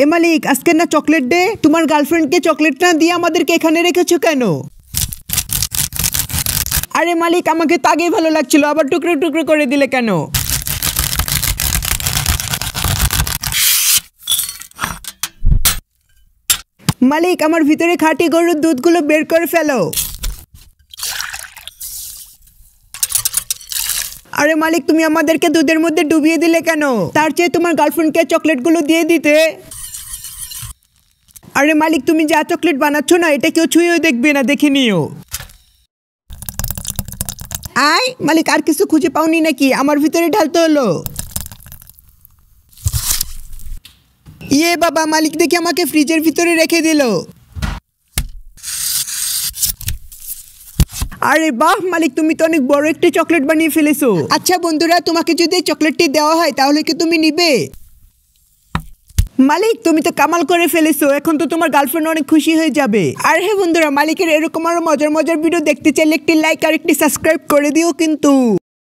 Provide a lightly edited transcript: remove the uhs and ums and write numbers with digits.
এ মালিক, আজকে না chocolate day, তোমার গার্লফ্রেন্ডকে চকলেট না দিয়ে আমাদেরকে এখানে রেখেছো কেন? আরে মালিক, আমাকে তো আগেই ভালো লাগছিল, আবার টুকরো টুকরো করে দিলে কেন? মালিক, আমার ভিতরে খাঁটি গরুর দুধগুলো বের করে ফেলো। আরে মালিক, তুমি আমাদেরকে দুধের মধ্যে ডুবিয়ে দিলে কেন? তার চেয়ে তোমার গার্লফ্রেন্ডকে চকলেটগুলো দিয়ে দিতে। আরে মালিক, তুমি যা চকলেট বানাচ্ছ না, এটা কেউ ছুঁয়েও দেখবে না, দেখে নিও। আয় মালিক, আর কিছু খুঁজে পাওনি নাকি? আমার ভিতরে ঢালতে হলো। ইয়ে বাবা, মালিক দেখি আমাকে ফ্রিজের ভিতরে রেখে দিল। আরে বাহ মালিক, তুমি তো অনেক বড় একটি চকলেট বানিয়ে ফেলেছো। আচ্ছা বন্ধুরা, তোমাকে যদি চকলেটটি দেওয়া হয় তাহলে কি তুমি নিবে? মালিক, তুমি তো কামাল করে ফেলেছো, এখন তো তোমার গার্লফ্রেন্ড অনেক খুশি হয়ে যাবে। আর হ্যাঁ বন্ধুরা, মালিকের এরকম আরো মজার মজার ভিডিও দেখতে চাইলে একটি লাইক আর একটি সাবস্ক্রাইব করে দিও কিন্তু।